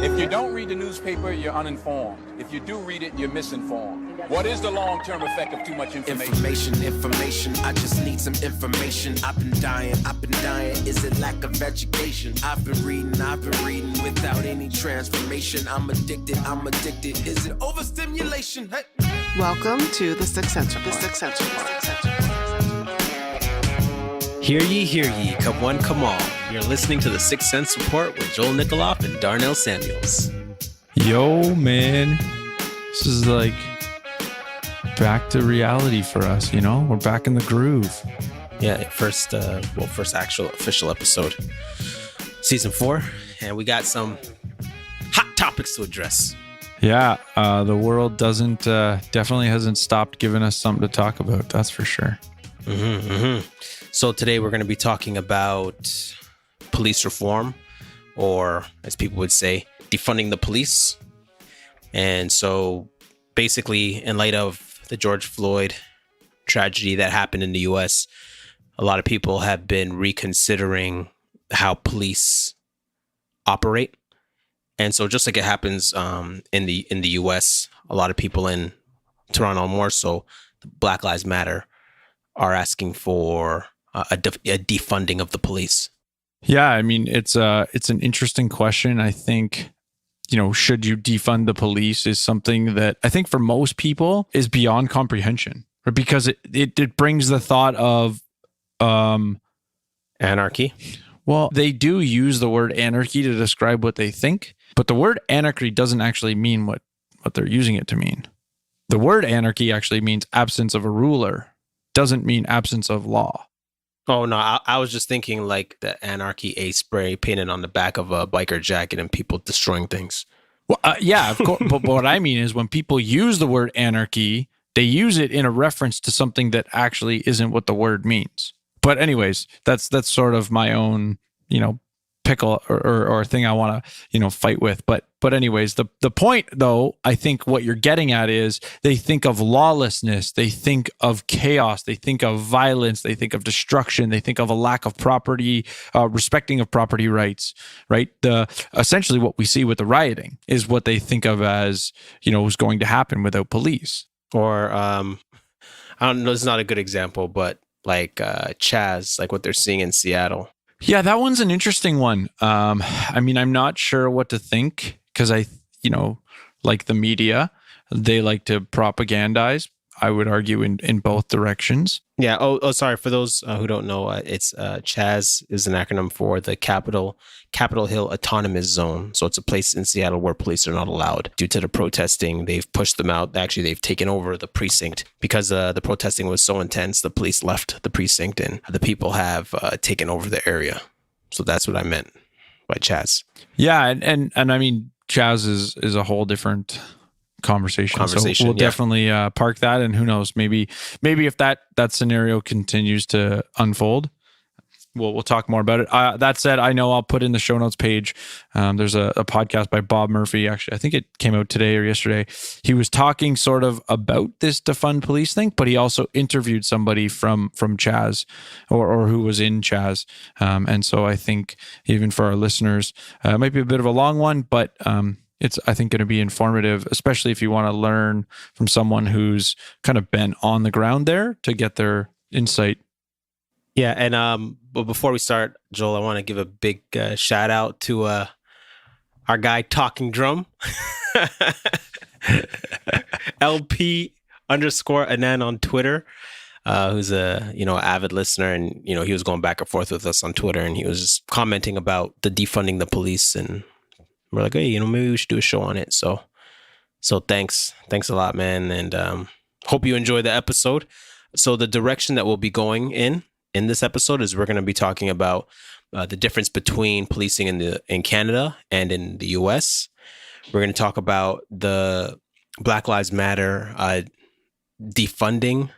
If you don't read the newspaper, you're uninformed. If you do read it, you're misinformed. What is the long-term effect of too much information? Information, I just need some information. I've been dying. Is it lack of education? I've been reading without any transformation. I'm addicted. Is it overstimulation? Hey. Welcome to the Sixth Sense Report. Hear ye, come one, come all. You're listening to the Sixth Sense Report with Joel Nikoloff and Darnell Samuels. Yo, man. This is like back to reality for us, you know? We're back in the groove. Yeah, first actual official episode. Season 4, and we got some hot topics to address. Yeah, the world definitely hasn't stopped giving us something to talk about, that's for sure. So today we're going to be talking about police reform, or as people would say, defunding the police. And so basically, in light of the George Floyd tragedy that happened in the US, a lot of people have been reconsidering how police operate. And so just like it happens in the US, a lot of people in Toronto, more so, Black Lives Matter, are asking for a defunding of the police. Yeah, I mean, it's an interesting question. I think, should you defund the police is something that I think for most people is beyond comprehension, right? Because it brings the thought of anarchy. Well, they do use the word anarchy to describe what they think, but the word anarchy doesn't actually mean what they're using it to mean. The word anarchy actually means absence of a ruler, doesn't mean absence of law. Oh, no, I was just thinking like the anarchy A spray painted on the back of a biker jacket and people destroying things. Well, yeah, of course. But what I mean is when people use the word anarchy, they use it in a reference to something that actually isn't what the word means. But anyways, that's sort of my own, pickle or thing I want to, fight with. But anyways, the point though, I think what you're getting at is they think of lawlessness, they think of chaos, they think of violence, they think of destruction, they think of a lack of property, respecting of property rights, right? Essentially what we see with the rioting is what they think of as, was going to happen without police. Or, I don't know, it's not a good example, but like CHAZ, like what they're seeing in Seattle. Yeah, that one's an interesting one. I mean, I'm not sure what to think because like the media, they like to propagandize, I would argue, in both directions. Yeah. Oh, sorry. For those who don't know, it's CHAZ is an acronym for the Capitol Hill Autonomous Zone. So it's a place in Seattle where police are not allowed due to the protesting. They've pushed them out. Actually, they've taken over the precinct because the protesting was so intense. The police left the precinct and the people have taken over the area. So that's what I meant by CHAZ. Yeah, and I mean, CHAZ is a whole different conversation. So we'll definitely park that, and who knows, maybe if that scenario continues to unfold, we'll talk more about it. That said, I know I'll put in the show notes page. There's a podcast by Bob Murphy. Actually, I think it came out today or yesterday. He was talking sort of about this defund police thing, but he also interviewed somebody from CHAZ or who was in CHAZ. And so I think even for our listeners, it might be a bit of a long one, but it's, I think, going to be informative, especially if you want to learn from someone who's kind of been on the ground there to get their insight. Yeah, and but before we start, Joel, I want to give a big shout out to our guy Talking Drum, LP_Anan on Twitter, who's a avid listener, and he was going back and forth with us on Twitter, and he was just commenting about the defunding the police, and we're like, hey, maybe we should do a show on it. So thanks a lot, man, and hope you enjoy the episode. So the direction that we'll be going in this episode is we're going to be talking about the difference between policing in Canada and in the US. We're going to talk about the Black Lives Matter defunding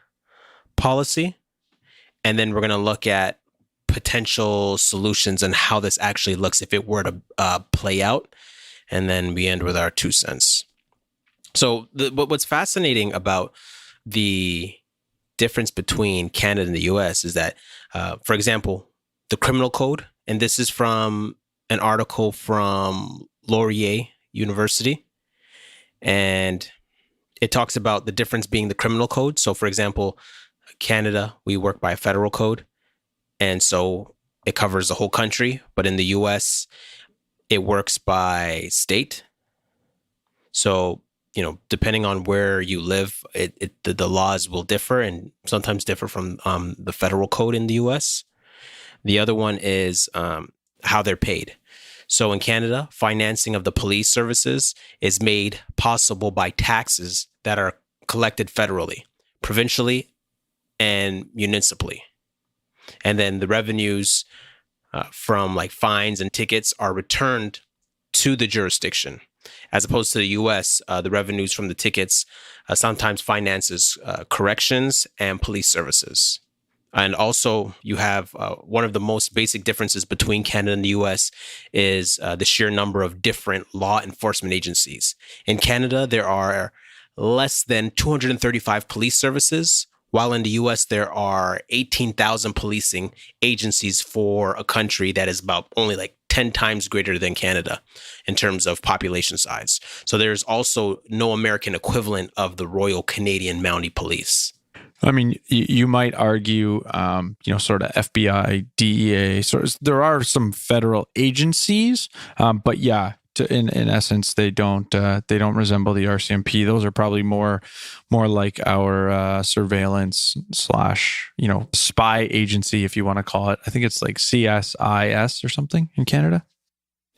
policy, and then we're going to look at potential solutions and how this actually looks if it were to play out, and then we end with our 2 cents. So what's fascinating about the difference between Canada and the US is that, for example, the criminal code, and this is from an article from Laurier University. And it talks about the difference being the criminal code. So, for example, Canada, we work by a federal code. And so it covers the whole country. But in the US, it works by state. So, depending on where you live, the laws will differ and sometimes differ from the federal code in the US. The other one is how they're paid. So in Canada, financing of the police services is made possible by taxes that are collected federally, provincially, and municipally. And then the revenues from like fines and tickets are returned to the jurisdiction. As opposed to the US, the revenues from the tickets sometimes finances corrections and police services. And also, you have one of the most basic differences between Canada and the US is the sheer number of different law enforcement agencies. In Canada, there are less than 235 police services, while in the US, there are 18,000 policing agencies for a country that is about only like 10 times greater than Canada in terms of population size. So there's also no American equivalent of the Royal Canadian Mounted Police. I mean, you might argue, sort of FBI, DEA. There are some federal agencies, but yeah, in essence, they don't resemble the RCMP. Those are probably more like our surveillance / spy agency, if you want to call it. I think it's like CSIS or something in Canada.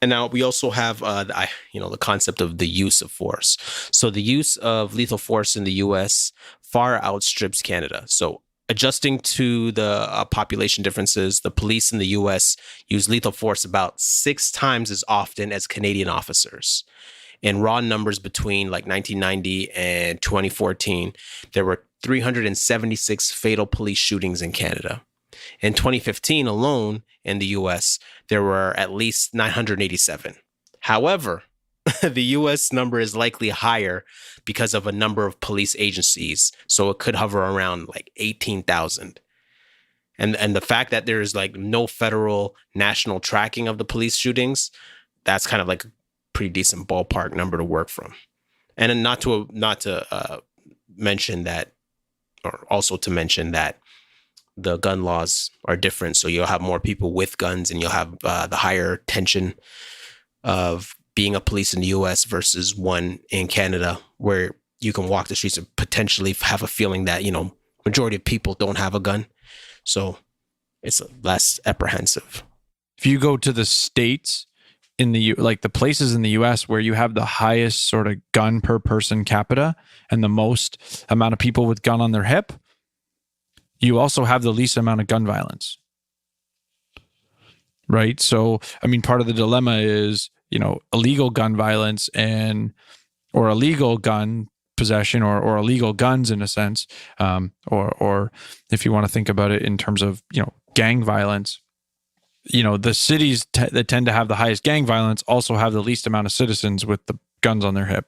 And now we also have the concept of the use of force. So the use of lethal force in the U.S. far outstrips Canada. So adjusting to the population differences, the police in the U.S. use lethal force about 6 times as often as Canadian officers. In raw numbers between like 1990 and 2014, there were 376 fatal police shootings in Canada. In 2015 alone in the U.S., there were at least 987. However, the U.S. number is likely higher because of a number of police agencies, so it could hover around like 18,000. And the fact that there is like no federal national tracking of the police shootings, that's kind of like a pretty decent ballpark number to work from. And then not to mention that, or also to mention that the gun laws are different. So you'll have more people with guns, and you'll have the higher tension of being a police in the U.S. versus one in Canada, where you can walk the streets and potentially have a feeling that, majority of people don't have a gun. So it's less apprehensive. If you go to the states in the places in the U.S. where you have the highest sort of gun per person capita and the most amount of people with gun on their hip, you also have the least amount of gun violence, right? So, I mean, part of the dilemma is, illegal gun violence or illegal gun possession or illegal guns in a sense, or if you want to think about it in terms of, gang violence, the cities that tend to have the highest gang violence also have the least amount of citizens with the guns on their hip.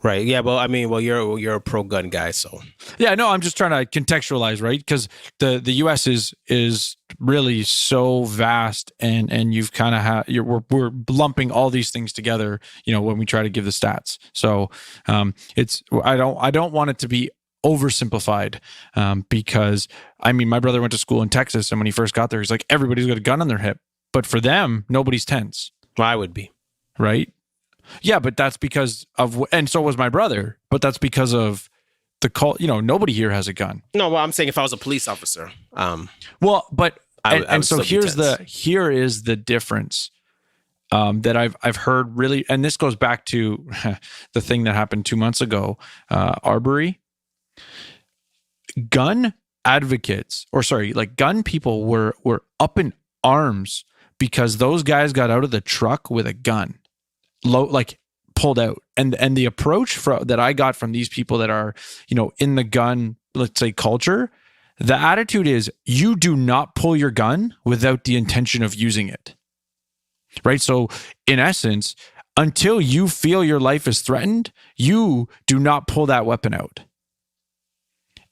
Right. Yeah. Well, you're a pro-gun guy, so. Yeah. No, I'm just trying to contextualize, right? Because the U.S. is really so vast, and you've kind of we're lumping all these things together, when we try to give the stats. So I don't want it to be oversimplified, because my brother went to school in Texas, and when he first got there, he's like, everybody's got a gun on their hip, but for them, nobody's tense. Well, I would be. Right. Yeah, but that's because of, and so was my brother, but that's because of the cult. Nobody here has a gun. No, well, I'm saying if I was a police officer. Well, but and so here is the difference that I've heard really, and this goes back to the thing that happened 2 months ago, Arbery. Gun advocates, gun people were up in arms because those guys got out of the truck with a gun. Pulled out, and the approach that I got from these people that are in the gun, let's say, culture, the attitude is, you do not pull your gun without the intention of using it, right? So in essence, until you feel your life is threatened, you do not pull that weapon out.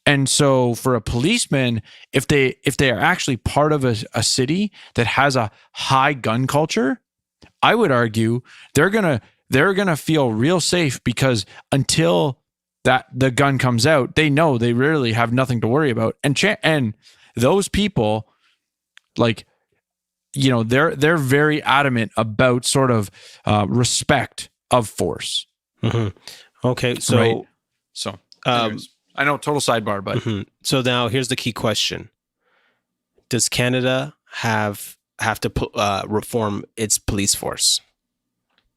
And so for a policeman, if they are actually part of a city that has a high gun culture, I would argue they're going to they're going to feel real safe because until that the gun comes out, they know they really have nothing to worry about. And those people, like, you know, they're very adamant about sort of respect of force. Mm-hmm. Okay, so right? So I know, total sidebar, but so now here's the key question: does Canada have to reform its police force?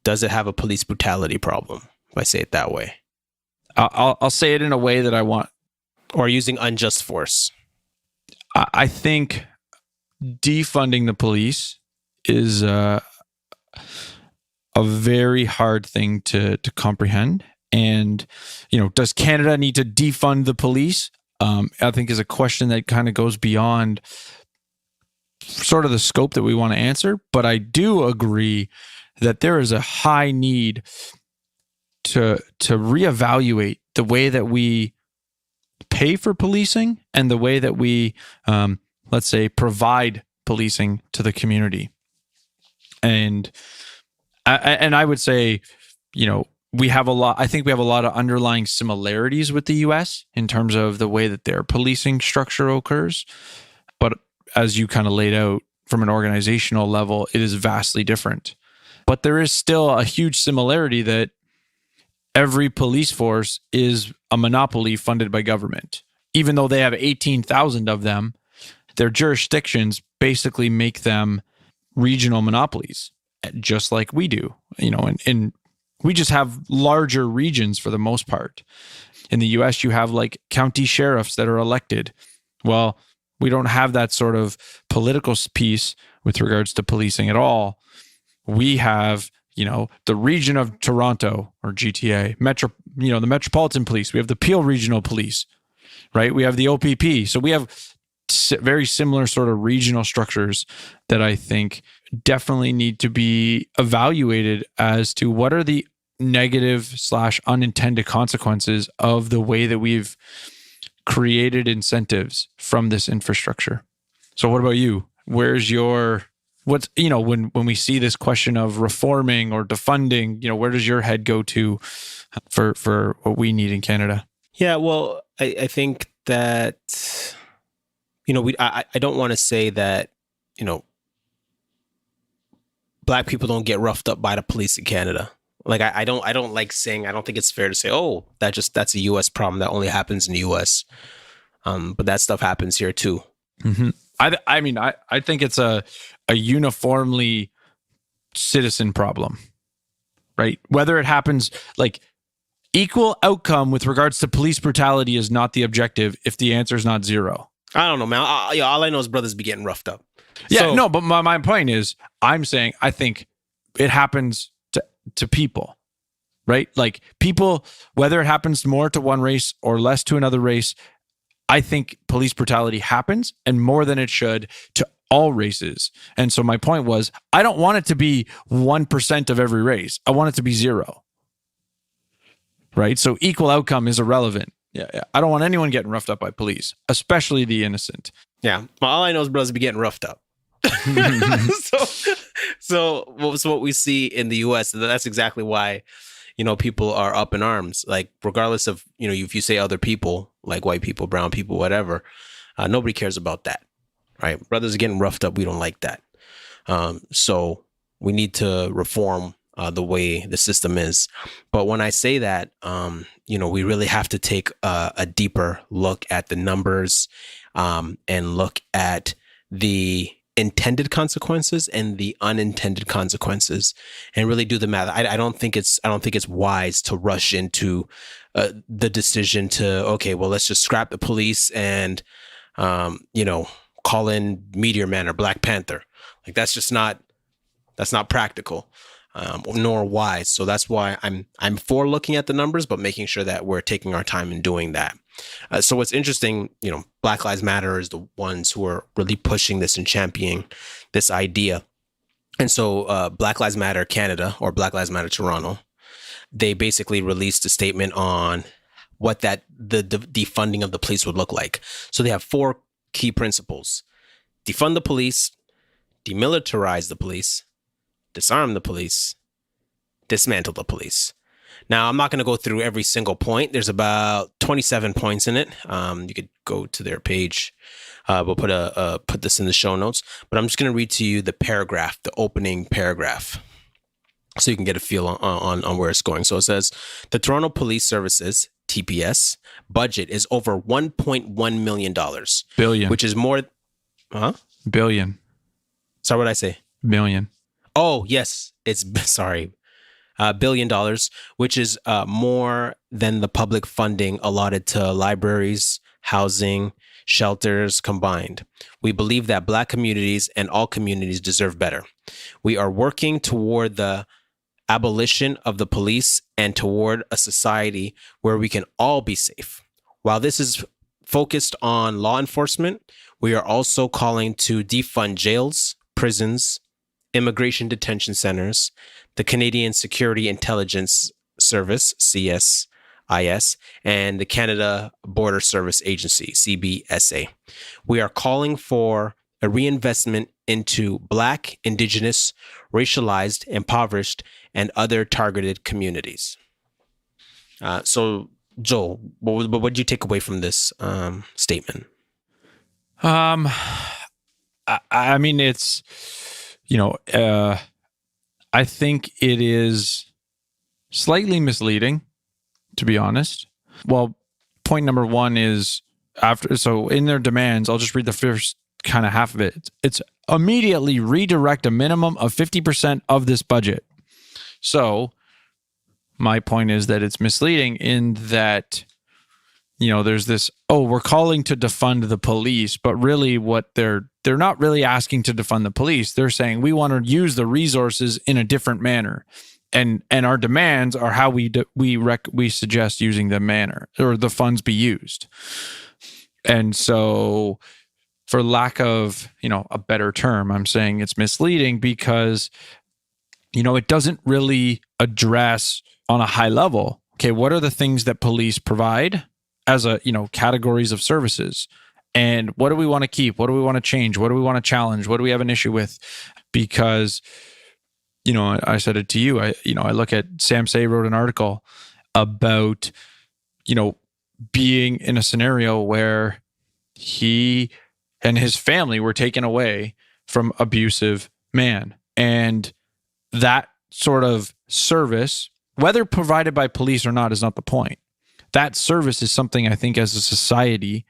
Does it have a police brutality problem? If I say it that way, I'll say it in a way that I want, or using unjust force. I think defunding the police is a very hard thing to comprehend. And, you know, does Canada need to defund the police? I think is a question that kind of goes beyond sort of the scope that we want to answer. But I do agree that there is a high need to reevaluate the way that we pay for policing and the way that we, let's say, provide policing to the community. And I would say, you know, I think we have a lot of underlying similarities with the US in terms of the way that their policing structure occurs. But as you kind of laid out from an organizational level, it is vastly different. But there is still a huge similarity that every police force is a monopoly funded by government. Even though they have 18,000 of them, their jurisdictions basically make them regional monopolies, just like we do, you know, and we just have larger regions for the most part. In the US, you have like county sheriffs that are elected. Well, we don't have that sort of political piece with regards to policing at all. We have, you know, the region of Toronto or GTA, the Metropolitan Police. We have the Peel Regional Police, right? We have the OPP. So we have very similar sort of regional structures that I think definitely need to be evaluated as to what are the negative/unintended consequences of the way that we've created incentives from this infrastructure. So what about you? When we see this question of reforming or defunding, you know, where does your head go to for what we need in Canada? Yeah, well, I think that, you know, I don't want to say that, you know, Black people don't get roughed up by the police in Canada. Like, I don't like saying, I don't think it's fair to say, oh, that's a U.S. problem that only happens in the U.S. But that stuff happens here too. Mm-hmm. I think it's a uniformly citizen problem, right? Whether it happens, like, equal outcome with regards to police brutality is not the objective if the answer is not zero. I don't know, man. All I know is brothers be getting roughed up. Yeah, no, but my point is, I'm saying I think it happens to people, right? Like, people, whether it happens more to one race or less to another race, I think police brutality happens, and more than it should, to all races. And so my point was, I don't want it to be 1% of every race. I want it to be 0. Right? So equal outcome is irrelevant. Yeah. I don't want anyone getting roughed up by police, especially the innocent. Yeah. Well, all I know is brothers be getting roughed up. So what we see in the U.S., that's exactly why, you know, people are up in arms. Like, regardless of, you know, if you say other people, like white people, brown people, whatever, nobody cares about that, right? Brothers are getting roughed up. We don't like that. So we need to reform the way the system is. But when I say that, you know, we really have to take a deeper look at the numbers and look at the intended consequences and the unintended consequences, and really do the math. I don't think it's wise to rush into the decision to, okay, well, let's just scrap the police and you know, call in Meteor Man or Black Panther. Like, that's not practical, nor wise. So that's why I'm for looking at the numbers, but making sure that we're taking our time in doing that. So what's interesting, you know, Black Lives Matter is the ones who are really pushing this and championing this idea. And so Black Lives Matter Canada, or Black Lives Matter Toronto, they basically released a statement on what the defunding of the police would look like. So they have 4 key principles: defund the police, demilitarize the police, disarm the police, dismantle the police. Now, I'm not going to go through every single point. There's about 27 points in it. You could go to their page. We'll put this in the show notes. But I'm just going to read to you the paragraph, the opening paragraph, so you can get a feel on where it's going. So it says, the Toronto Police Services, TPS, budget is over $1.1 million. Billion. Which is more... Huh? Billion. Sorry, what did I say? Million. Oh, yes. It's... Sorry. $1 billion, which is more than the public funding allotted to libraries, housing, shelters combined. We believe that Black communities and all communities deserve better. We are working toward the abolition of the police and toward a society where we can all be safe. While this is focused on law enforcement, we are also calling to defund jails, prisons, immigration detention centers, the Canadian Security Intelligence Service, CSIS, and the Canada Border Service Agency, CBSA. We are calling for a reinvestment into Black, Indigenous, racialized, impoverished, and other targeted communities. So, Joel, what did you take away from this statement? I mean, it's, I think it is slightly misleading, to be honest. Well, point number one is so in their demands, I'll just read the first kind of half of it. It's immediately redirect a minimum of 50% of this budget. So my point is that it's misleading in that, there's this, we're calling to defund the police, but really what they're not really asking to defund the police. They're saying we want to use the resources in a different manner. And our demands are how we suggest using the manner or the funds be used. And so for lack of, a better term, I'm saying it's misleading because, it doesn't really address on a high level. Okay, what are the things that police provide as categories of services? And what do we want to keep? What do we want to change? What do we want to challenge? What do we have an issue with? Because, I said it to you. I look at Sam Say wrote an article about, being in a scenario where he and his family were taken away from abusive man. And that sort of service, whether provided by police or not, is not the point. That service is something I think as a society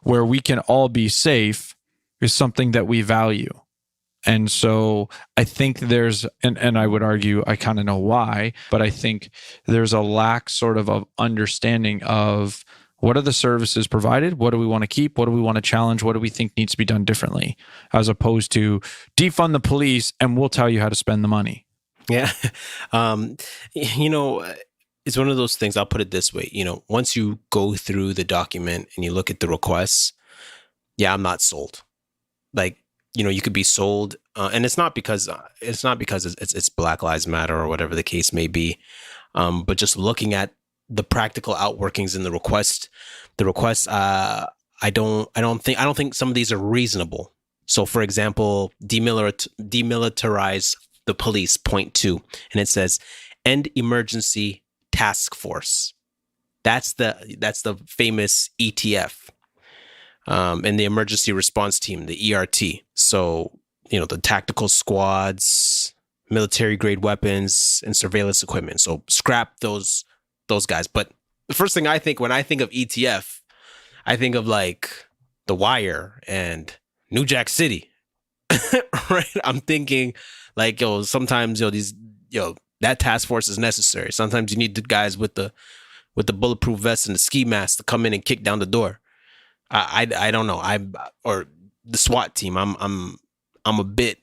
where we can all be safe is something that we value. And so I think there's, and I would argue, I kind of know why, but I think there's a lack sort of understanding of what are the services provided? What do we want to keep? What do we want to challenge? What do we think needs to be done differently? As opposed to defund the police and we'll tell you how to spend the money. Yeah. It's one of those things, I'll put it this way, once you go through the document and you look at the requests, yeah, I'm not sold. Like, you could be sold, and it's not because it's Black Lives Matter or whatever the case may be, but just looking at the practical outworkings in the requests, I don't think some of these are reasonable. So, for example, demilitarize the police, point 2, and it says end emergency task force. That's the famous ETF. And the emergency response team, the ERT. So, the tactical squads, military grade weapons, and surveillance equipment. So scrap those guys. But the first thing I think when I think of ETF, I think of like The Wire and New Jack City. Right? I'm thinking like, sometimes, that task force is necessary. Sometimes you need the guys with the bulletproof vest and the ski mask to come in and kick down the door. I don't know. Or the SWAT team. I'm a bit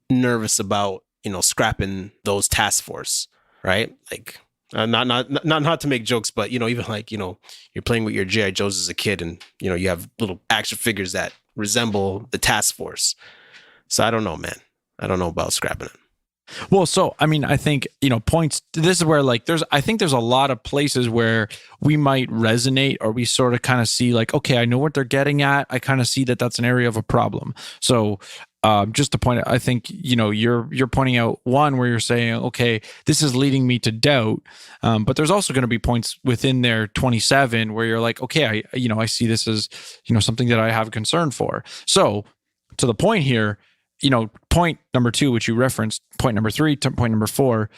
nervous about, scrapping those task force, right? Like not to make jokes, but even like, you're playing with your G.I. Joes as a kid and, you have little action figures that resemble the task force. So I don't know, man. I don't know about scrapping it. Well, so, I mean, I think, points, this is where like, I think there's a lot of places where we might resonate or we sort of kind of see like, okay, I know what they're getting at. I kind of see that that's an area of a problem. So just to point out, I think, you're pointing out one where you're saying, okay, this is leading me to doubt. But there's also going to be points within there 27 where you're like, okay, I see this as, something that I have concern for. So to the point here, point number 2, which you referenced, point number 3, point number 4,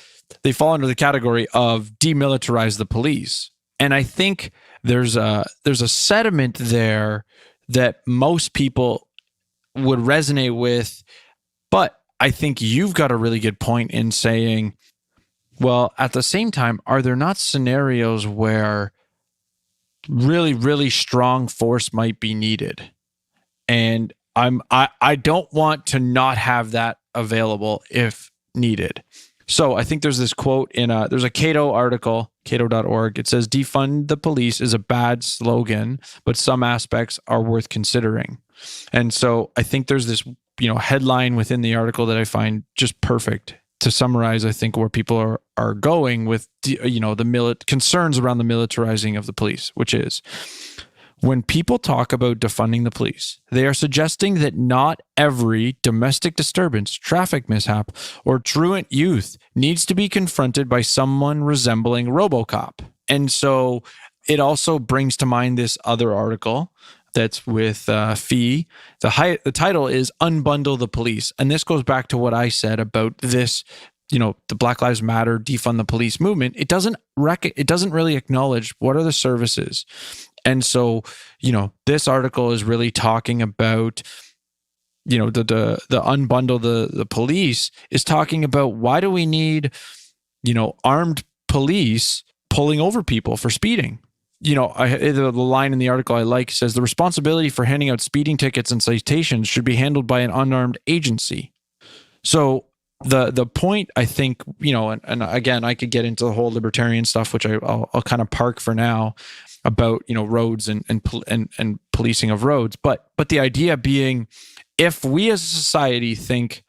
they fall under the category of demilitarize the police. And I think there's a sentiment there that most people would resonate with, but I think you've got a really good point in saying, well, at the same time, are there not scenarios where really, really strong force might be needed? And I don't want to not have that available if needed. So I think there's this quote there's a Cato article, cato.org. It says, defund the police is a bad slogan, but some aspects are worth considering. And so I think there's this, headline within the article that I find just perfect to summarize, I think, where people are going with, the concerns around the militarizing of the police, which is, when people talk about defunding the police, they are suggesting that not every domestic disturbance, traffic mishap, or truant youth needs to be confronted by someone resembling RoboCop. And so it also brings to mind this other article that's with Fee. The title is Unbundle the Police. And this goes back to what I said about this, the Black Lives Matter, defund the police movement. It doesn't really acknowledge what are the services. And so, this article is really talking about, the unbundle the police is talking about why do we need, armed police pulling over people for speeding? The line in the article I like says the responsibility for handing out speeding tickets and citations should be handled by an unarmed agency. So the point, I think, and again, I could get into the whole libertarian stuff, which I'll kind of park for now, about roads and policing of roads, but the idea being, if we as a society think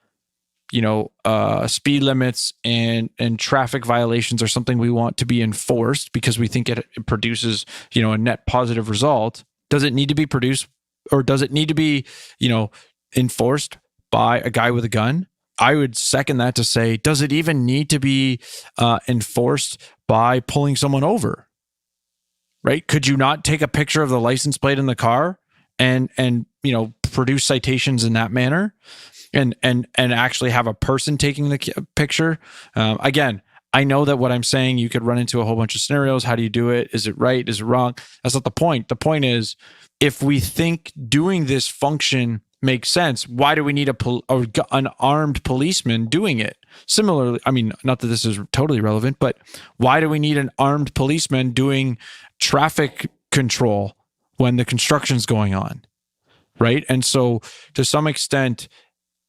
speed limits and traffic violations are something we want to be enforced because we think it produces a net positive result, does it need to be produced, or does it need to be enforced by a guy with a gun? I would second that to say, does it even need to be enforced by pulling someone over? Right? Could you not take a picture of the license plate in the car and produce citations in that manner, and actually have a person taking the picture? Again, I know that what I'm saying, you could run into a whole bunch of scenarios. How do you do it? Is it right? Is it wrong? That's not the point. The point is, if we think doing this function makes sense, why do we need an armed policeman doing it? Similarly, I mean, not that this is totally relevant, but why do we need an armed policeman doing traffic control when the construction's going on, right? And so to some extent,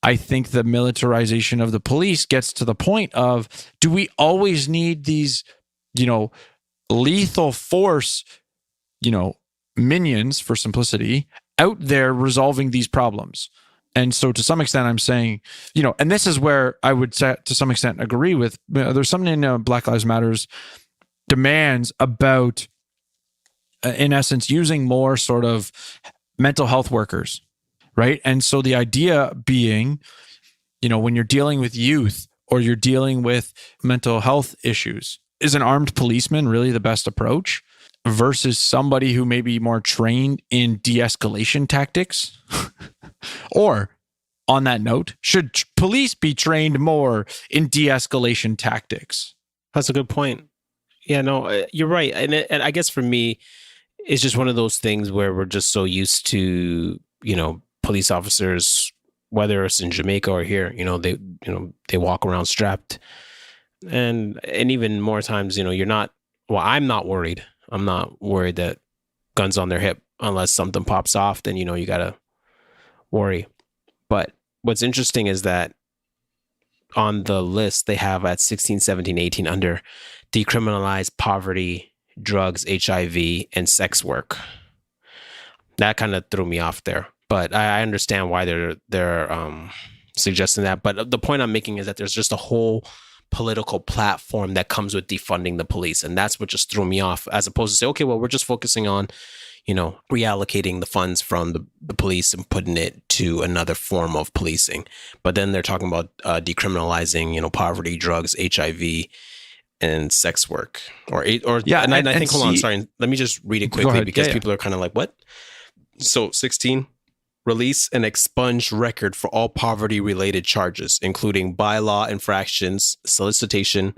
I think the militarization of the police gets to the point of, do we always need these, lethal force, minions, for simplicity, out there resolving these problems? And so to some extent, I'm saying, and this is where I would say, to some extent, agree with, there's something in Black Lives Matter's demands about, in essence, using more sort of mental health workers, right? And so the idea being, when you're dealing with youth or you're dealing with mental health issues, is an armed policeman really the best approach versus somebody who may be more trained in de-escalation tactics? Or, on that note, should police be trained more in de-escalation tactics? That's a good point. Yeah, no, you're right. And I guess for me, it's just one of those things where we're just so used to, police officers, whether it's in Jamaica or here, they walk around strapped. And even more times, you're not, I'm not worried. I'm not worried that guns on their hip, unless something pops off, then, you got to worry. But what's interesting is that on the list they have at 16, 17, 18 under decriminalize poverty, drugs, HIV, and sex work. That kind of threw me off there, but I understand why they're suggesting that. But the point I'm making is that there's just a whole political platform that comes with defunding the police, and that's what just threw me off. As opposed to say, okay, well, we're just focusing on, reallocating the funds from the police and putting it to another form of policing. But then they're talking about decriminalizing, poverty, drugs, HIV, and sex work. I think, hold on, sorry. Let me just read it quickly because people are kind of like, what? So 16, release and expunge record for all poverty-related charges, including bylaw infractions, solicitation,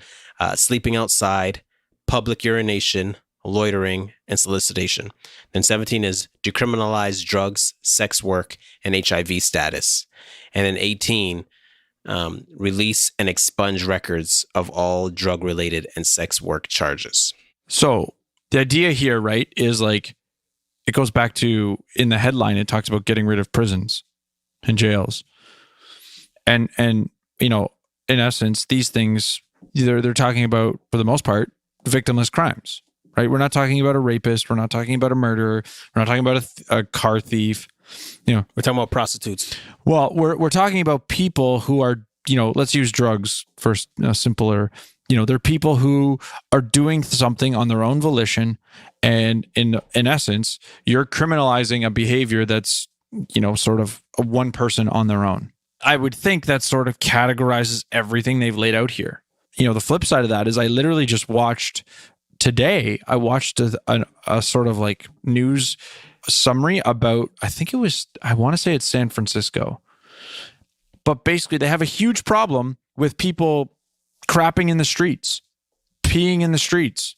sleeping outside, public urination, loitering, and solicitation. Then 17 is decriminalize drugs, sex work, and HIV status. And then 18, release and expunge records of all drug-related and sex work charges. So the idea here, right, is like, it goes back to, in the headline, it talks about getting rid of prisons and jails. And in essence, these things, they're talking about, for the most part, victimless crimes, right? We're not talking about a rapist. We're not talking about a murderer. We're not talking about a car thief. We're talking about prostitutes. Well, we're talking about people who are, let's use drugs for simpler. They're people who are doing something on their own volition. And in essence, you're criminalizing a behavior that's, sort of a one person on their own. I would think that sort of categorizes everything they've laid out here. The flip side of that is I literally just watched today, a sort of like news summary about, I want to say it's San Francisco. But basically they have a huge problem with people crapping in the streets, peeing in the streets,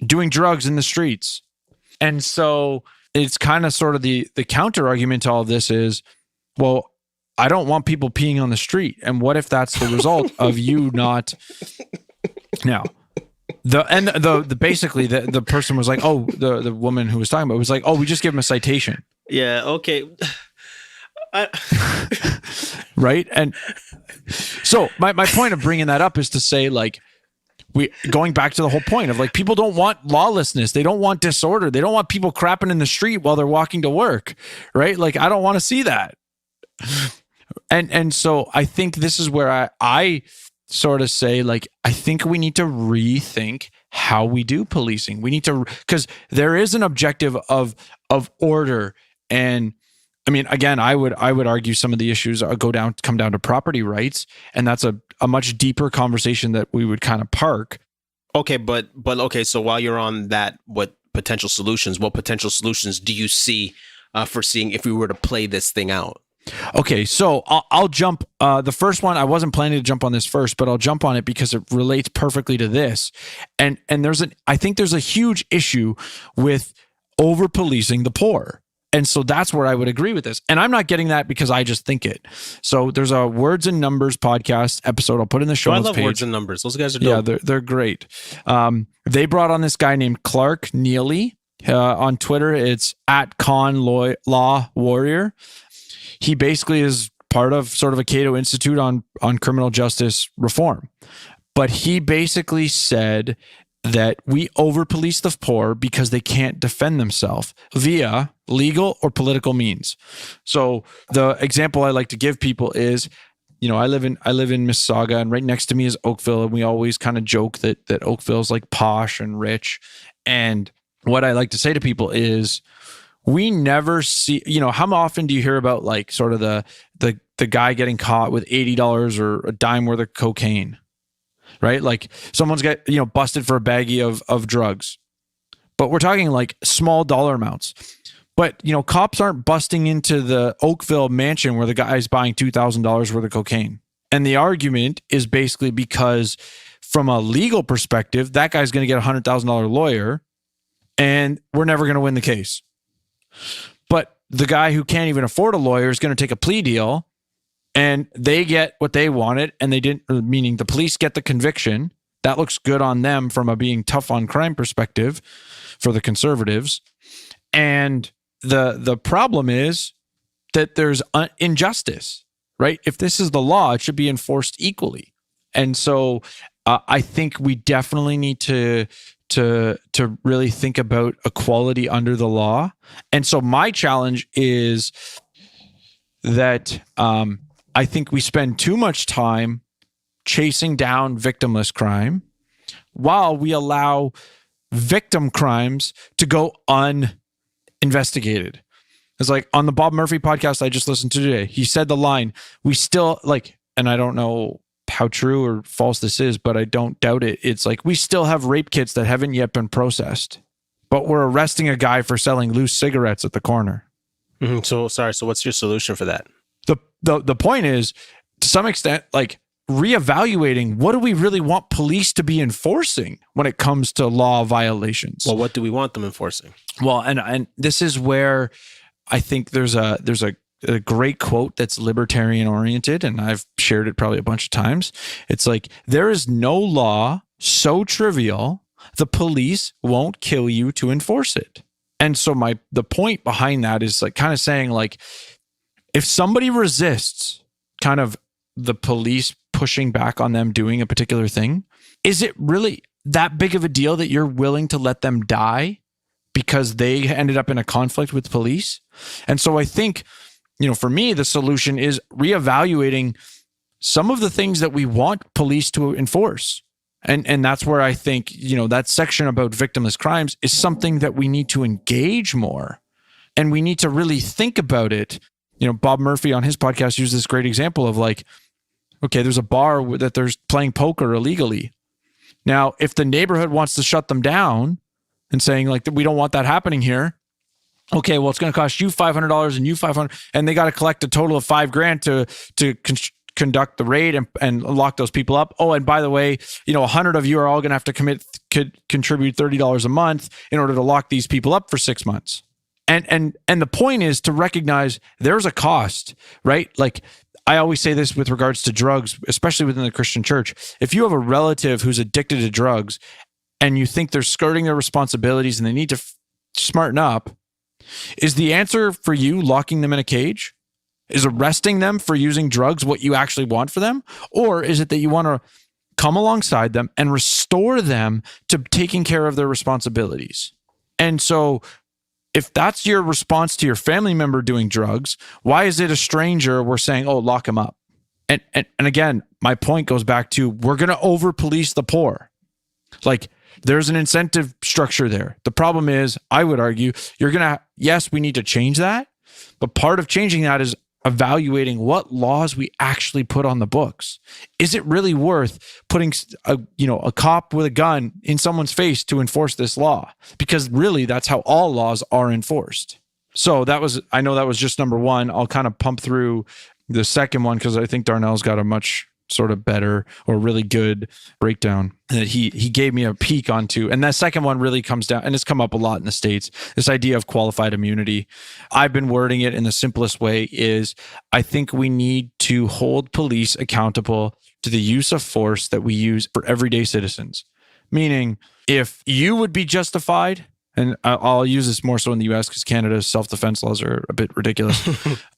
doing drugs in the streets. And so it's kind of sort of the counter argument to all of this is, well, I don't want people peeing on the street. And what if that's the result of you not now? Basically the person was like, oh, the woman who was talking about it was like, oh, we just give him a citation. Yeah. Okay. Right. And so my point of bringing that up is to say, like, going back to the whole point of like, people don't want lawlessness. They don't want disorder. They don't want people crapping in the street while they're walking to work. Right. Like, I don't want to see that. And so I think this is where I sort of say, like, I think we need to rethink how we do policing. We need to, because there is an objective of order. And I mean, again, I would argue some of the issues come down to property rights, and that's a much deeper conversation that we would kind of park. Okay, but okay. So while you're on that, what potential solutions do you see for seeing if we were to play this thing out? Okay, so I'll jump. The first one, I wasn't planning to jump on this first, but I'll jump on it because it relates perfectly to this. And I think there's a huge issue with over policing the poor. And so that's where I would agree with this. And I'm not getting that because I just think it. So there's a Words and Numbers podcast episode. I'll put in the show notes page. I love Words and Numbers. Those guys are dope. Yeah, they're great. They brought on this guy named Clark Neely. On Twitter, it's @ConLawWarrior. He basically is part of sort of a Cato Institute on criminal justice reform. But he basically said that we over-police the poor because they can't defend themselves via legal or political means. So the example I like to give people is, I live in Mississauga, and right next to me is Oakville, and we always kind of joke that Oakville's like posh and rich. And what I like to say to people is, we never see, how often do you hear about like sort of the guy getting caught with $80 or a dime worth of cocaine? Right? Like someone's got, busted for a baggie of drugs, but we're talking like small dollar amounts. But, cops aren't busting into the Oakville mansion where the guy's buying $2,000 worth of cocaine. And the argument is basically because from a legal perspective, that guy's going to get a $100,000 lawyer and we're never going to win the case. But the guy who can't even afford a lawyer is going to take a plea deal, and they get what they wanted, and they didn't, meaning the police get the conviction. That looks good on them from a being tough on crime perspective for the conservatives. And the problem is that there's injustice, right? If this is the law, it should be enforced equally. And so I think we definitely need to really think about equality under the law. And so my challenge is that I think we spend too much time chasing down victimless crime while we allow victim crimes to go investigated. It's like on the Bob Murphy podcast I just listened to today, he said the line, we still like, and I don't know how true or false this is, but I don't doubt it. It's like, we still have rape kits that haven't yet been processed, but we're arresting a guy for selling loose cigarettes at the corner. Mm-hmm. So what's your solution for that? The point is, to some extent, like reevaluating what do we really want police to be enforcing when it comes to law violations? Well, what do we want them enforcing? Well, and this is where I think there's a great quote that's libertarian oriented, and I've shared it probably a bunch of times. It's like, there is no law so trivial the police won't kill you to enforce it. And so the point behind that is like kind of saying, like, if somebody resists kind of the police pushing back on them doing a particular thing, is it really that big of a deal that you're willing to let them die because they ended up in a conflict with police? And so I think, for me, the solution is reevaluating some of the things that we want police to enforce. And that's where I think, that section about victimless crimes is something that we need to engage more. And we need to really think about it. Bob Murphy on his podcast used this great example of like, okay, there's a bar that there's playing poker illegally. Now, if the neighborhood wants to shut them down and saying like, we don't want that happening here. Okay, well, it's going to cost you $500 and you $500, and they got to collect a total of $5,000 to conduct the raid and lock those people up. Oh, and by the way, 100 of you are all going to have to contribute $30 a month in order to lock these people up for 6 months. And the point is to recognize there's a cost, right? Like I always say this with regards to drugs, especially within the Christian church. If you have a relative who's addicted to drugs and you think they're skirting their responsibilities and they need to smarten up, is the answer for you locking them in a cage? Is arresting them for using drugs what you actually want for them? Or is it that you want to come alongside them and restore them to taking care of their responsibilities? And so if that's your response to your family member doing drugs, why is it a stranger we're saying, oh, lock him up? And again, my point goes back to, we're going to over-police the poor. Like, there's an incentive structure there. The problem is, I would argue, yes, we need to change that, but part of changing that is evaluating what laws we actually put on the books. Is it really worth putting a cop with a gun in someone's face to enforce this law? Because really, that's how all laws are enforced. So I know that was just number one. I'll kind of pump through the second one because I think Darnell's got a much sort of better or really good breakdown that he gave me a peek onto. And that second one really comes down, and it's come up a lot in the States, this idea of qualified immunity. I've been wording it in the simplest way is I think we need to hold police accountable to the use of force that we use for everyday citizens. Meaning, if you would be justified, and I'll use this more so in the US because Canada's self-defense laws are a bit ridiculous.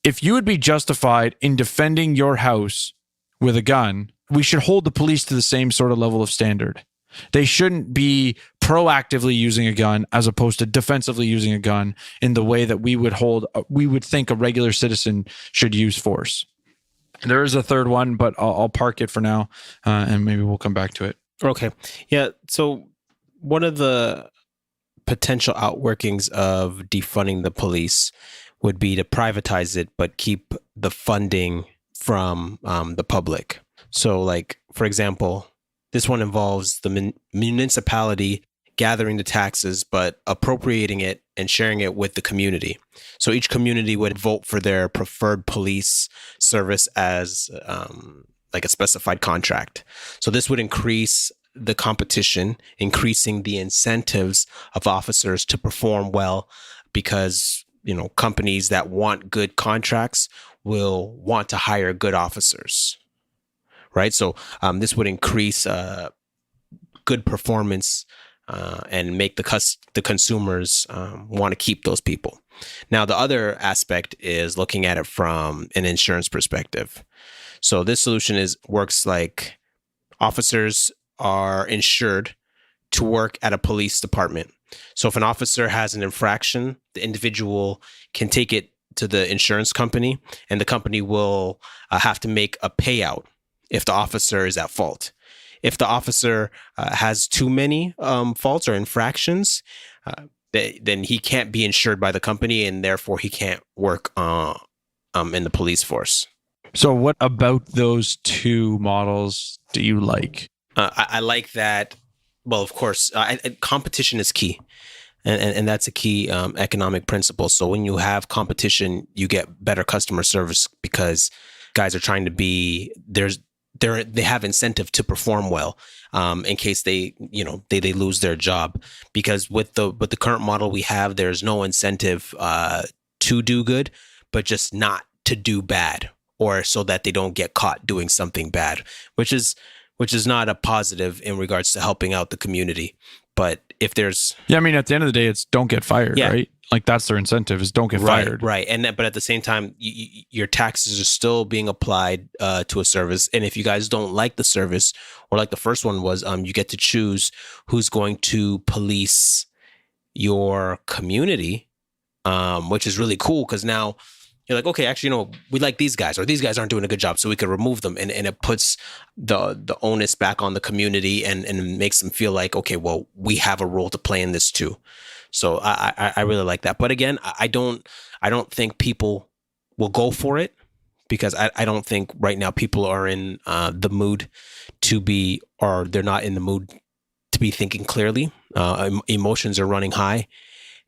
If you would be justified in defending your house with a gun, we should hold the police to the same sort of level of standard. They shouldn't be proactively using a gun as opposed to defensively using a gun in the way that we would think a regular citizen should use force. There is a third one, but I'll park it for now, and maybe we'll come back to it. Okay. Yeah. So one of the potential outworkings of defunding the police would be to privatize it, but keep the funding from the public. So like, for example, this one involves the municipality gathering the taxes, but appropriating it and sharing it with the community. So each community would vote for their preferred police service as like a specified contract. So this would increase the competition, increasing the incentives of officers to perform well, because companies that want good contracts will want to hire good officers, right? So this would increase good performance and make the consumers want to keep those people. Now, the other aspect is looking at it from an insurance perspective. So this solution works like officers are insured to work at a police department. So if an officer has an infraction, the individual can take it to the insurance company, and the company will have to make a payout if the officer is at fault. If the officer has too many faults or infractions, then he can't be insured by the company, and therefore he can't work in the police force. So what about those two models do you like? I like that. Well, of course, competition is key. And that's a key economic principle. So when you have competition, you get better customer service because guys are trying to be they have incentive to perform well in case they lose their job. Because with the current model we have, there's no incentive to do good, but just not to do bad, or so that they don't get caught doing something bad, which is not a positive in regards to helping out the community. But if there's... Yeah, I mean, at the end of the day, it's don't get fired, right? Like, that's their incentive, is don't get fired. Right. But at the same time, your taxes are still being applied to a service. And if you guys don't like the service, or like the first one was, you get to choose who's going to police your community, which is really cool because now you're like, okay, actually, we like these guys, or these guys aren't doing a good job, so we could remove them. And it puts the onus back on the community and makes them feel like, okay, well, we have a role to play in this too. So I really like that. But again, I don't think people will go for it because I don't think right now people are in the mood to be, or they're not in the mood to be thinking clearly. Emotions are running high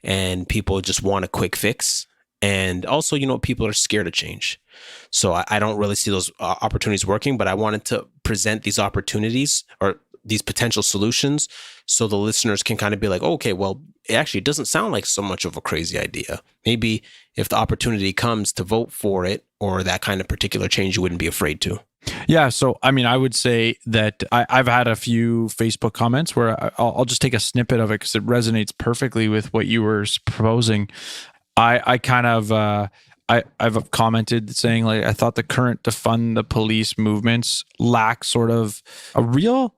and people just want a quick fix. And also, people are scared of change. So I don't really see those opportunities working, but I wanted to present these opportunities or these potential solutions so the listeners can kind of be like, oh, okay, well, it actually doesn't sound like so much of a crazy idea. Maybe if the opportunity comes to vote for it or that kind of particular change, you wouldn't be afraid to. Yeah. So, I mean, I would say that I've had a few Facebook comments where I'll just take a snippet of it because it resonates perfectly with what you were proposing. I kind of, I've commented saying, like, I thought the current defund the police movements lack sort of a real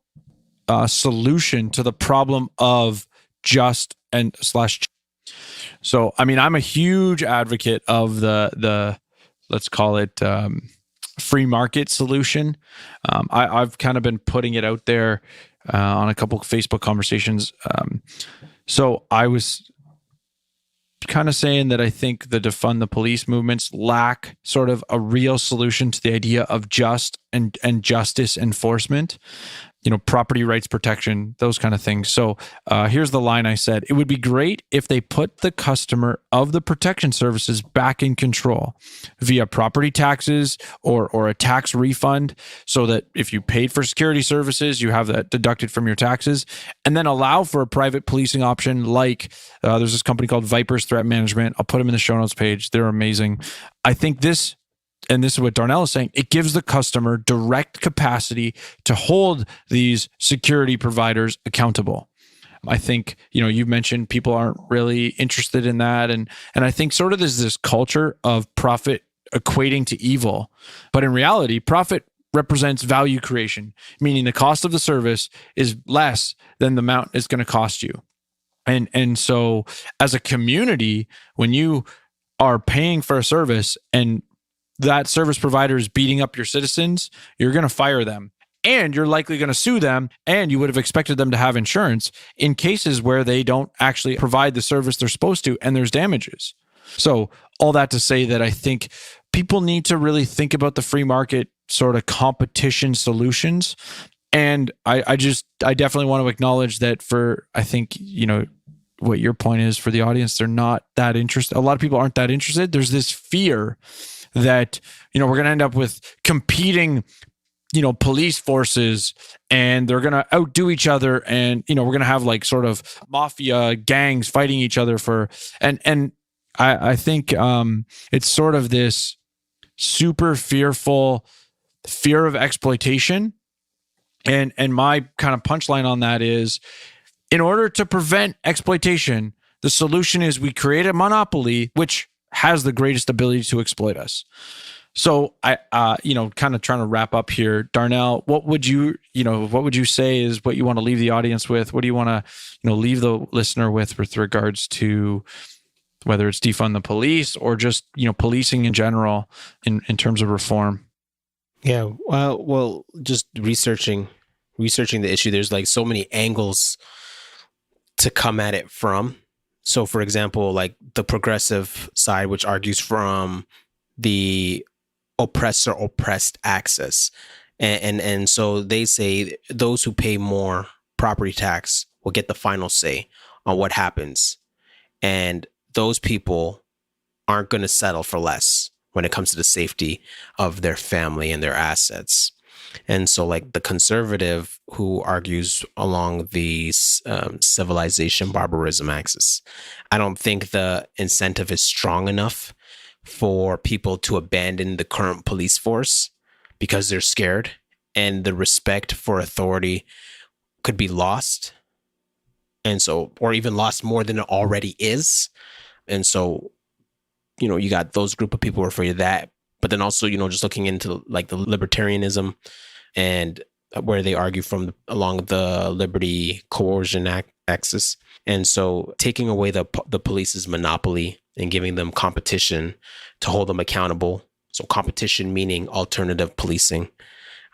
solution to the problem of just and slash. So, I mean, I'm a huge advocate of the let's call it free market solution. I've kind of been putting it out there on a couple of Facebook conversations. So I was kind of saying that I think the defund the police movements lack sort of a real solution to the idea of just and justice enforcement, property rights protection, those kind of things. So here's the line I said: it would be great if they put the customer of the protection services back in control via property taxes or a tax refund, so that if you paid for security services, you have that deducted from your taxes, and then allow for a private policing option like there's this company called Viper's Threat Management. I'll put them in the show notes page. They're amazing. I think this, and this is what Darnell is saying, it gives the customer direct capacity to hold these security providers accountable. I think, you've mentioned people aren't really interested in that. And I think sort of there's this culture of profit equating to evil. But in reality, profit represents value creation, meaning the cost of the service is less than the amount it's going to cost you. And so as a community, when you are paying for a service and that service provider is beating up your citizens, you're going to fire them. And you're likely going to sue them, and you would have expected them to have insurance in cases where they don't actually provide the service they're supposed to, and there's damages. So all that to say that I think people need to really think about the free market sort of competition solutions. And I definitely want to acknowledge that I think, what your point is for the audience, they're not that interested. A lot of people aren't that interested. There's this fear that, we're going to end up with competing, police forces, and they're going to outdo each other. And, we're going to have like sort of mafia gangs fighting each other and I think it's sort of this super fearful fear of exploitation. And my kind of punchline on that is, in order to prevent exploitation, the solution is we create a monopoly which has the greatest ability to exploit us. So I, kind of trying to wrap up here, Darnell, what would you say is what you want to leave the audience with? What do you want to, leave the listener with regards to whether it's defund the police or just, policing in general in terms of reform? Yeah. Well, just researching the issue. There's like so many angles to come at it from. So, for example, like the progressive side, which argues from the oppressor-oppressed axis. And so they say those who pay more property tax will get the final say on what happens. And those people aren't going to settle for less when it comes to the safety of their family and their assets. And so like the conservative who argues along the civilization barbarism axis, I don't think the incentive is strong enough for people to abandon the current police force because they're scared, and the respect for authority could be lost. And so, or even lost more than it already is. And so, you know, you got those group of people who are afraid of that. But then also, you know, just looking into like the libertarianism and where they argue from along the liberty coercion axis. And so taking away the police's monopoly and giving them competition to hold them accountable. So competition meaning alternative policing.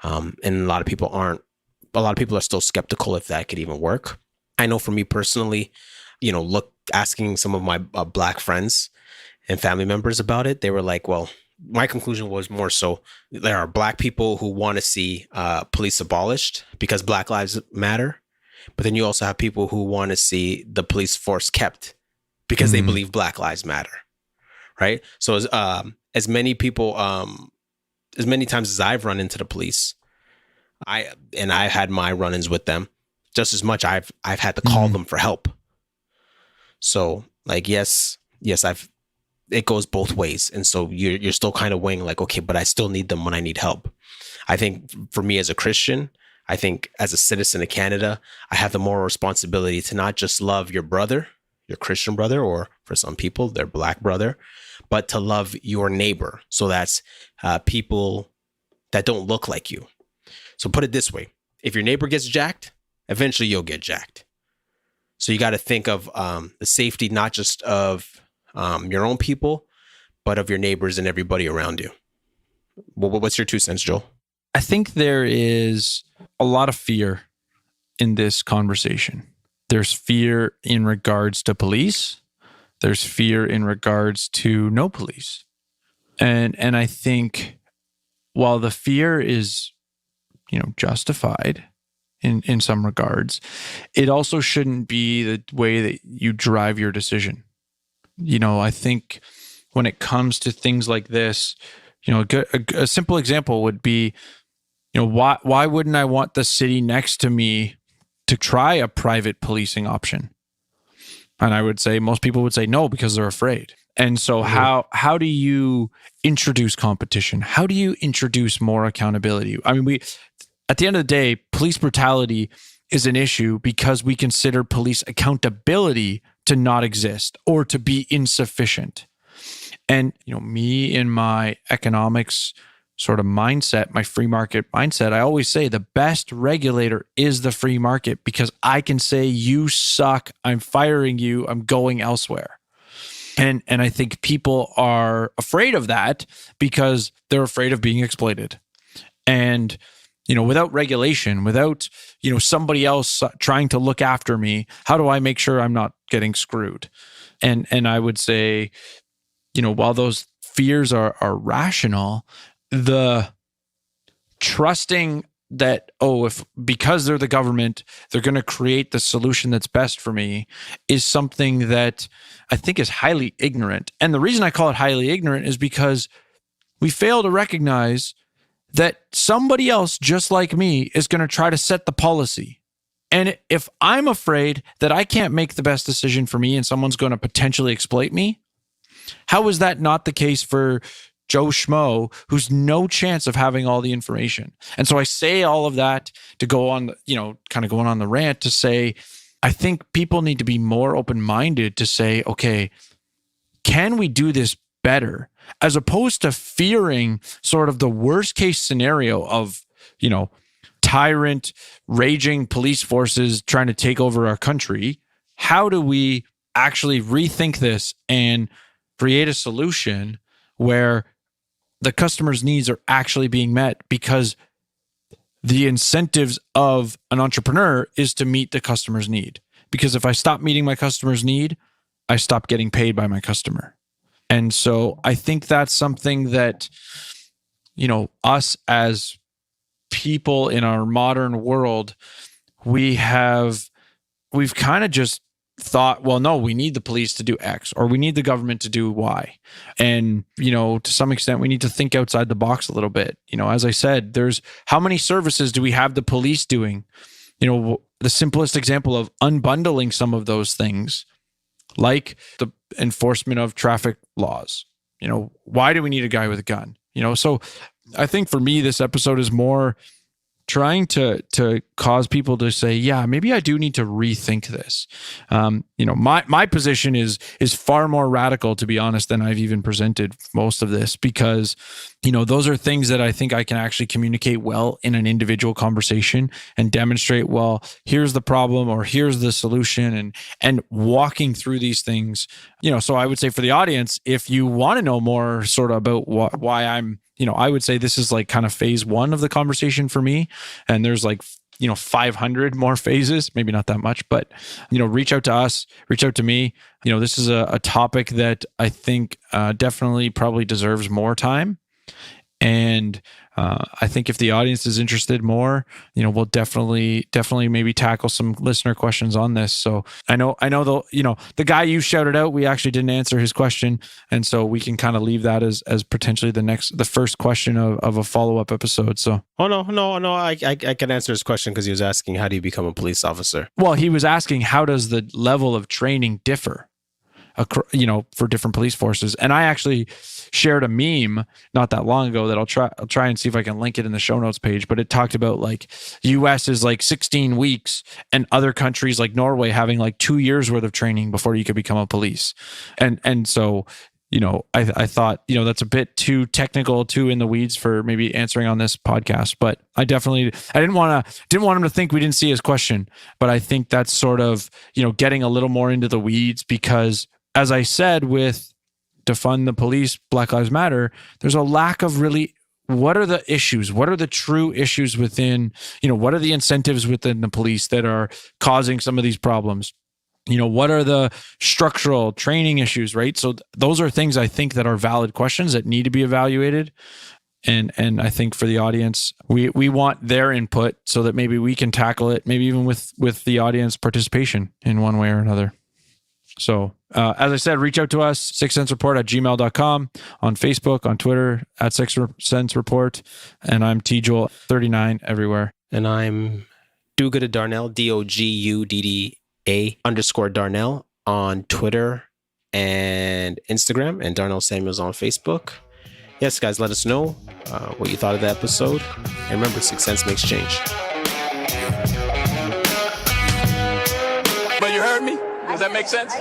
And a lot of people are still skeptical if that could even work. I know for me personally, you know, asking some of my Black friends and family members about it, they were like, well, my conclusion was more so there are Black people who want to see police abolished because Black lives matter. But then you also have people who want to see the police force kept because they believe Black lives matter. Right. So as many people, as many times as I've run into the police, I've had my run-ins with them just as much. I've had to call them for help. So like, yes, it goes both ways. And so you're still kind of weighing like, okay, but I still need them when I need help. I think for me as a Christian, I think as a citizen of Canada, I have the moral responsibility to not just love your brother, your Christian brother, or for some people, their Black brother, but to love your neighbor. So that's people that don't look like you. So put it this way, if your neighbor gets jacked, eventually you'll get jacked. So you got to think of the safety, not just of your own people, but of your neighbors and everybody around you. What's your 2 cents, Joel? I think there is a lot of fear in this conversation. There's fear in regards to police. There's fear in regards to no police. And I think while the fear is, you know, justified in some regards, it also shouldn't be the way that you drive your decision. You know, I think when it comes to things like this, you know, a simple example would be, you know, why wouldn't I want the city next to me to try a private policing option? And I would say most people would say no because they're afraid. And so how do you introduce competition? How do you introduce more accountability? I mean, at the end of the day, police brutality is an issue because we consider police accountability to not exist or to be insufficient. And, you know, me in my economics sort of mindset, my free market mindset, I always say the best regulator is the free market because I can say, you suck, I'm firing you, I'm going elsewhere. And I think people are afraid of that because they're afraid of being exploited. And, you know, without regulation, without, you know, somebody else trying to look after me, how do I make sure I'm not getting screwed? And I would say, you know, while those fears are rational, the trusting that, because they're the government, they're going to create the solution that's best for me is something that I think is highly ignorant. And the reason I call it highly ignorant is because we fail to recognize that somebody else just like me is going to try to set the policy. And if I'm afraid that I can't make the best decision for me and someone's going to potentially exploit me, how is that not the case for Joe Schmo, who's no chance of having all the information? And so I say all of that to go on, you know, kind of going on the rant to say, I think people need to be more open-minded to say, okay, can we do this better? As opposed to fearing sort of the worst case scenario of, you know, tyrant, raging police forces trying to take over our country. How do we actually rethink this and create a solution where the customer's needs are actually being met? Because the incentives of an entrepreneur is to meet the customer's need. Because if I stop meeting my customer's need, I stop getting paid by my customer. And so I think that's something that, us as people in our modern world, we've kind of just thought, well, no, we need the police to do X, or we need the government to do Y. And, to some extent, we need to think outside the box a little bit. As I said, there's how many services do we have the police doing? The simplest example of unbundling some of those things, like the enforcement of traffic laws. Why do we need a guy with a gun? So I think for me, this episode is more trying to cause people to say, yeah, maybe I do need to rethink this. My position is far more radical, to be honest, than I've even presented most of this, because, those are things that I think I can actually communicate well in an individual conversation and demonstrate, well, here's the problem or here's the solution, and walking through these things. So I would say for the audience, if you want to know more sort of about why I'm, I would say this is like kind of phase one of the conversation for me. And there's 500 more phases, maybe not that much, but, reach out to us, reach out to me. This is a topic that I think definitely probably deserves more time. And I think if the audience is interested more, we'll definitely maybe tackle some listener questions on this. So I know the guy you shouted out, we actually didn't answer his question. And so we can kind of leave that as potentially the first question of a follow-up episode. So. Oh, no. I can answer his question because he was asking, how do you become a police officer? Well, he was asking, how does the level of training differ, for different police forces? And I actually shared a meme not that long ago that I'll try and see if I can link it in the show notes page, but it talked about US is 16 weeks and other countries like Norway having 2 years worth of training before you could become a police. And so, I thought, that's a bit too technical, too in the weeds for maybe answering on this podcast, but I didn't want him to think we didn't see his question, but I think that's sort of, getting a little more into the weeds, because as I said, with Defund the Police, Black Lives Matter, there's a lack of really, what are the issues? What are the true issues within, what are the incentives within the police that are causing some of these problems? What are the structural training issues, right? So those are things I think that are valid questions that need to be evaluated. And I think for the audience, we want their input so that maybe we can tackle it, maybe even with the audience participation in one way or another. So, as I said, reach out to us, sixcentsereport@gmail.com, on Facebook, on Twitter, @sixcentsereport. And I'm TJoel39 everywhere. And I'm Dougudda Darnell, DOGUDDA_Darnell on Twitter and Instagram, and Darnell Samuels on Facebook. Yes, guys, let us know what you thought of the episode. And remember, Sixth Sense makes change. But you heard me? Does that make sense?